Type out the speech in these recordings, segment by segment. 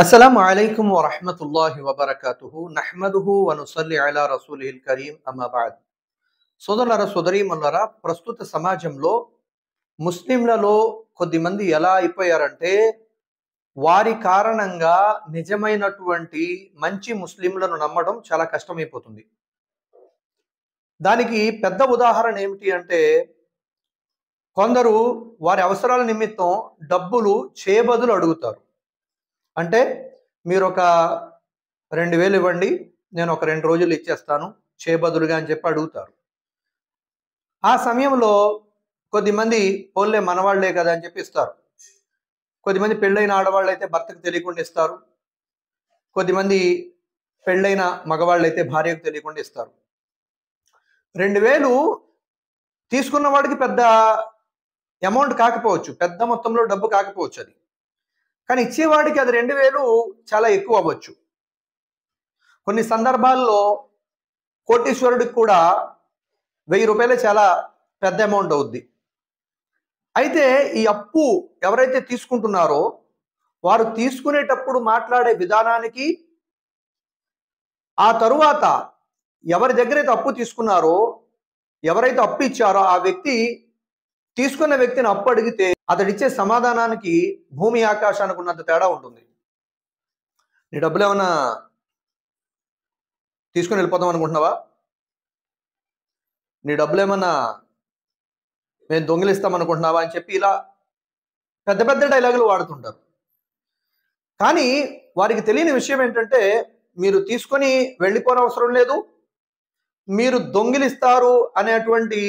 अस्सलामु अलैकुम वरहमतुल्लाहि वबरकातुहु नहमदुहु व నుసల్లి అలా రసూలిహిల్ కరీం అమ్మా బాద్. సోదరులారా సోదరీమణులారా, ప్రస్తుత సమాజంలో ముస్లింలలో కొద్దిమంది ఎలా అయిపోయారంటే వారి కారణంగా నిజమైనటువంటి మంచి ముస్లింలను నమ్మడం చాలా కష్టమైపోతుంది. దానికి పెద్ద ఉదాహరణ ఏమిటి అంటే, కొందరు వారి అవసరాల నిమిత్తం డబ్బులు చేయబదులు అడుగుతారు. అంటే మీరు ఒక 2000 ఇవ్వండి, నేను ఒక 2 రోజులు ఇచ్చేస్తాను చేయబదులుగా అని చెప్పి అడుగుతారు. ఆ సమయంలో కొద్దిమంది పోన్లే మనవాళ్లే కదా అని చెప్పి ఇస్తారు. కొద్దిమంది పెళ్ళైన ఆడవాళ్ళు అయితే భర్తకు తెలియకుండా ఇస్తారు. కొద్దిమంది పెళ్ళైన మగవాళ్ళు అయితే భార్యకు తెలియకుండా ఇస్తారు. 2000 తీసుకున్న వాడికి పెద్ద అమౌంట్ కాకపోవచ్చు, పెద్ద మొత్తంలో డబ్బు కాకపోవచ్చు అది. కానీ ఇచ్చేవాడికి అది 2000 చాలా ఎక్కువ అవ్వచ్చు. కొన్ని సందర్భాల్లో కోటీశ్వరుడికి కూడా 1000 రూపాయలే చాలా పెద్ద అమౌంట్ అవుద్ది. అయితే ఈ అప్పు ఎవరైతే తీసుకుంటున్నారో వారు తీసుకునేటప్పుడు మాట్లాడే విధానానికి, ఆ తరువాత ఎవరి దగ్గరైతే అప్పు తీసుకున్నారో, ఎవరైతే అప్పు ఇచ్చారో ఆ వ్యక్తి తీసుకున్న వ్యక్తిని అప్పు అడిగితే అతడిచ్చే సమాధానానికి భూమి ఆకాశానికి ఉన్నంత తేడా ఉంటుంది. నీ డబ్బులు ఏమన్నా తీసుకుని వెళ్ళిపోతాం అనుకుంటున్నావా? నీ డబ్బులు ఏమన్నా మేము దొంగిలిస్తాం అనుకుంటున్నావా అని చెప్పి ఇలా పెద్ద పెద్ద డైలాగులు వాడుతుంటారు. కానీ వారికి తెలియని విషయం ఏంటంటే, మీరు తీసుకొని వెళ్ళిపోని అవసరం లేదు, మీరు దొంగిలిస్తారు అనేటువంటి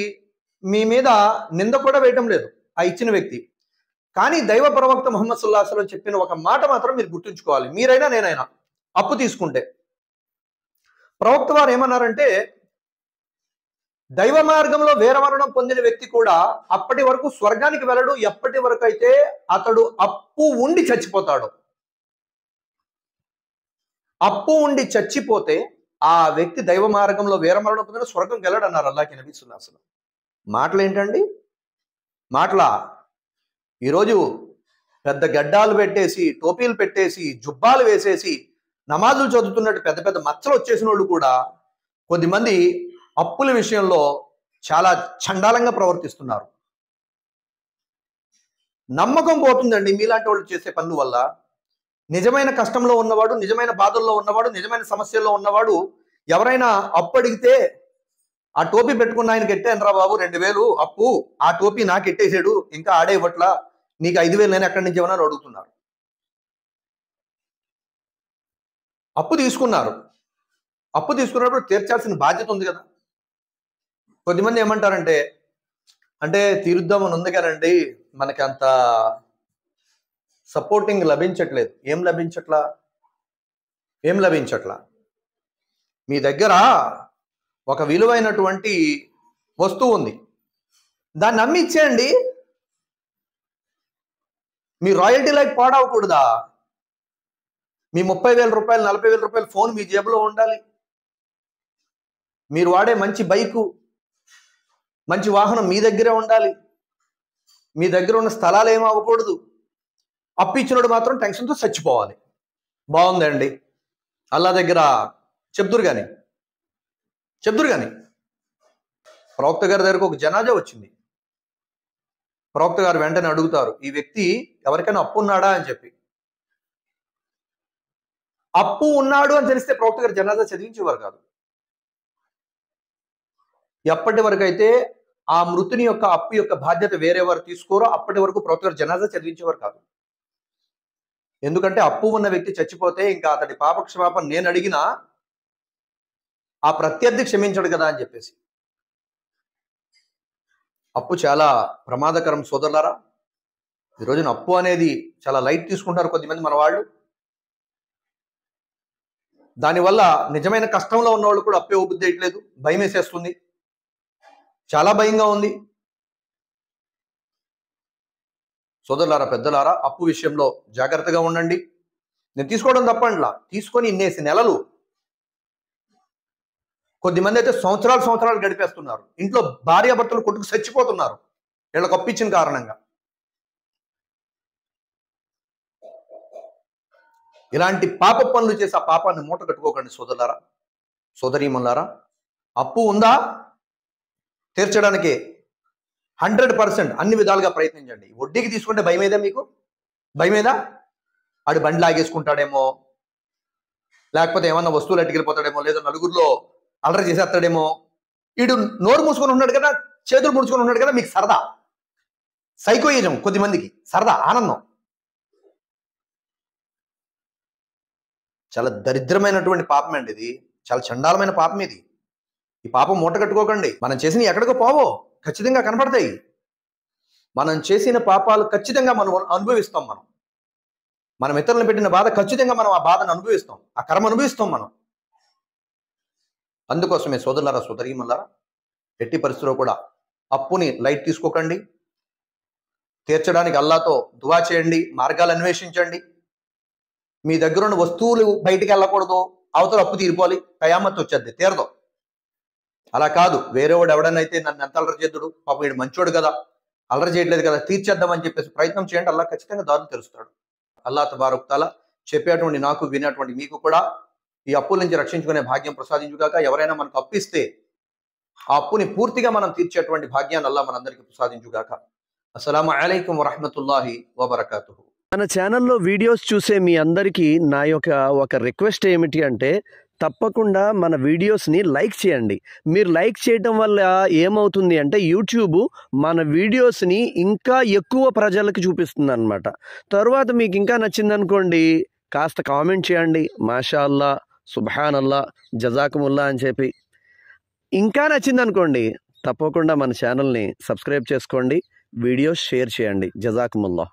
మీ మీద నింద కూడా వేయటం లేదు ఆ ఇచ్చిన వ్యక్తి. కానీ దైవ ప్రవక్త ముహమ్మద్ సల్లల్లాహు అలైహి వసల్లం చెప్పిన ఒక మాట మాత్రం మీరు గుర్తుంచుకోవాలి. మీరైనా నేనైనా అప్పు తీసుకుంటే ప్రవక్త వారు ఏమన్నారంటే, దైవ మార్గంలో వీరమరణం పొందిన వ్యక్తి కూడా అప్పటి వరకు స్వర్గానికి వెళ్ళడు, ఎప్పటి వరకు అయితే అతడు అప్పు ఉండి చచ్చిపోతాడు. అప్పు ఉండి చచ్చిపోతే ఆ వ్యక్తి దైవ మార్గంలో వీరమరణం పొందిన స్వర్గంకి వెళ్ళడు అన్నారు అల్లాహ్కి నబీ సల్లల్లాహు అలైహి వసల్లం. మాటలు ఏంటండి? మాటలా? ఈరోజు పెద్ద గడ్డాలు పెట్టేసి, టోపీలు పెట్టేసి, జుబ్బాలు వేసేసి నమాజులు చదువుతున్నట్టు పెద్ద పెద్ద మచ్చలు వచ్చేసిన వాళ్ళు కూడా కొద్దిమంది అప్పుల విషయంలో చాలా చండాలంగా ప్రవర్తిస్తున్నారు. నమ్మకం పోతుందండి మీలాంటి వాళ్ళు చేసే పనుల వల్ల. నిజమైన కష్టంలో ఉన్నవాడు, నిజమైన బాధల్లో ఉన్నవాడు, నిజమైన సమస్యల్లో ఉన్నవాడు ఎవరైనా అప్పు అడిగితే, ఆ టోపీ పెట్టుకున్న ఆయనకి ఎట్టాను రా బాబు 2000 అప్పు, ఆ టోపీ నాకు ఎట్టేసాడు, ఇంకా ఆడే ఇవ్వట్లా, నీకు 5000 నేను ఎక్కడి నుంచి ఇవ్వనని అడుగుతున్నారు. అప్పు తీసుకున్నారు, అప్పు తీసుకున్నప్పుడు తీర్చాల్సిన బాధ్యత ఉంది కదా. కొద్దిమంది ఏమంటారంటే, అంటే తీరుద్దామని ఉంది కదండి, మనకి అంత సపోర్టింగ్ లభించట్లేదు. ఏం లభించట్లా? మీ దగ్గర ఒక విలువైనటువంటి వస్తువు ఉంది, దాన్ని అమ్మి ఇచ్చేయండి. మీ రాయల్టీ లైఫ్ పాడవకూడదా? మీ 30,000 రూపాయలు 40,000 రూపాయలు ఫోన్ మీ జేబులో ఉండాలి. మీరు వాడే మంచి బైకు, మంచి వాహనం మీ దగ్గరే ఉండాలి. మీ దగ్గర ఉన్న స్థలాలు ఏమీ అవ్వకూడదు. అప్పు ఇచ్చినోడు మాత్రం టెన్షన్తో చచ్చిపోవాలి. బాగుందండి, అల్లా దగ్గర చెప్దురు కానీ ప్రవక్త గారి దగ్గరకు ఒక జనాజా వచ్చింది. ప్రవక్త గారు వెంటనే అడుగుతారు, ఈ వ్యక్తి ఎవరికైనా అప్పు ఉన్నాడా అని చెప్పి. అప్పు ఉన్నాడు అని తెలిస్తే ప్రవక్త గారు జనాజా చదివించేవారు కాదు. ఎప్పటి వరకు అయితే ఆ మృతుని యొక్క అప్పు యొక్క బాధ్యత వేరేవారు తీసుకోరో అప్పటి వరకు ప్రవక్త గారు జనాజా చదివించేవారు కాదు. ఎందుకంటే అప్పు ఉన్న వ్యక్తి చచ్చిపోతే ఇంకా అతడి పాపక్షమాపణ నేను అడిగినా ఆ ప్రత్యర్థి క్షమించడు కదా అని చెప్పేసి. అప్పు చాలా ప్రమాదకరం సోదరులారా. ఈ రోజున అప్పు అనేది చాలా లైట్ తీసుకుంటారు కొద్దిమంది మన వాళ్ళు. దానివల్ల నిజమైన కష్టంలో ఉన్న వాళ్ళు కూడా అప్పు ఇవ్వబుద్ధి వేయట్లేదు, భయం వేసేస్తుంది, చాలా భయంగా ఉంది. సోదరులారా, పెద్దలారా, అప్పు విషయంలో జాగ్రత్తగా ఉండండి. నేను తీసుకోవడం తప్పంట్లా, తీసుకొని ఇన్నేసి నెలలు, కొద్దిమంది అయితే సంవత్సరాలు గడిపేస్తున్నారు. ఇంట్లో భార్యాభర్తలు కొట్టుకు చచ్చిపోతున్నారు వీళ్ళకి అప్పు ఇచ్చిన కారణంగా. ఇలాంటి పాప పనులు చేసి ఆ పాపాన్ని మూట కట్టుకోకండి సోదరులారా, సోదరీమణులారా. అప్పు ఉందా తీర్చడానికి 100% అన్ని విధాలుగా ప్రయత్నించండి. వడ్డీకి తీసుకుంటే భయమేదా మీకు? భయమేదా? ఆడు బండి లాగేసుకుంటాడేమో, లేకపోతే ఏమన్నా వస్తువులు అట్టుకెళ్ళిపోతాడేమో, లేదా నలుగురిలో అల్లరి చేసేస్తాడేమో. వీడు నోరు మూసుకొని ఉన్నాడు కదా, చేతులు ముడుచుకొని ఉన్నాడు కదా, మీకు సరదా. సైకోయిజం కొద్దిమందికి సరదా, ఆనందం. చాలా దరిద్రమైనటువంటి పాపం అండి ఇది. చాలా చండాలమైన పాపం ఇది. ఈ పాపం మూట కట్టుకోకండి. మనం చేసిన ఎక్కడికో పోవో, ఖచ్చితంగా కనపడతాయి. మనం చేసిన పాపాలు ఖచ్చితంగా మనం అనుభవిస్తాం. మనం ఇతరులను పెట్టిన బాధ ఖచ్చితంగా మనం ఆ బాధను అనుభవిస్తాం, ఆ కర్మ అనుభవిస్తాం మనం. అందుకోసమే సోదరులారా, సోదరీమణులారా, ఎట్టి పరిస్థితుల్లో కూడా అప్పుని లైట్ తీసుకోకండి. తీర్చడానికి అల్లాతో దువా చేయండి, మార్గాలు అన్వేషించండి. మీ దగ్గర ఉన్న వస్తువులు బయటికి వెళ్ళకూడదు, అవతల అప్పు తీరిపోవాలి, కయామత్ వచ్చేది, తీరదు. అలా కాదు, వేరేవాడు ఎవడనైతే నన్ను ఎంత అల్లరి చేద్దుడు, పాపం వీడు మంచోడు కదా, అల్లరి చేయట్లేదు కదా, తీర్చేద్దామని చెప్పేసి ప్రయత్నం చేయండి. అల్లా ఖచ్చితంగా దారులు తెలుస్తాడు. అల్లా తబారక్ తఆలా చెప్పేటువంటి నాకు, వినేటువంటి మీకు కూడా ఈ అప్పుల నుంచి రక్షించుకునే భాగ్యం ప్రసాదించుగాక. ఎవరైనా మనకు అప్పు ఇస్తే ఆ అప్పుని పూర్తిగా మనం తీర్చేటువంటి భాగ్యాన్ని అల్లా మనందరికీ ప్రసాదించుగాక. అస్సలాము అలైకుం వరహ్మతుల్లాహి వబరకాతుహు. మన ఛానల్లో వీడియోస్ చూసే మీ అందరికీ నా ఒక రిక్వెస్ట్ ఏమిటి అంటే, తప్పకుండా మన వీడియోస్ని లైక్ చేయండి. మీరు లైక్ చేయటం వల్ల ఏమవుతుంది అంటే యూట్యూబ్ మన వీడియోస్ని ఇంకా ఎక్కువ ప్రజలకు చూపిస్తుంది అనమాట. తర్వాత మీకు ఇంకా నచ్చిందనుకోండి, కాస్త కామెంట్ చేయండి, మాషా అల్లా, సుబ్హాన్ అల్లా, జజాకుముల్లా అని చెప్పి. ఇంకా నచ్చిందనుకోండి, తప్పకుండా మన ఛానల్ని సబ్స్క్రైబ్ చేసుకోండి, వీడియోస్ షేర్ చేయండి. జజాకుముల్లా.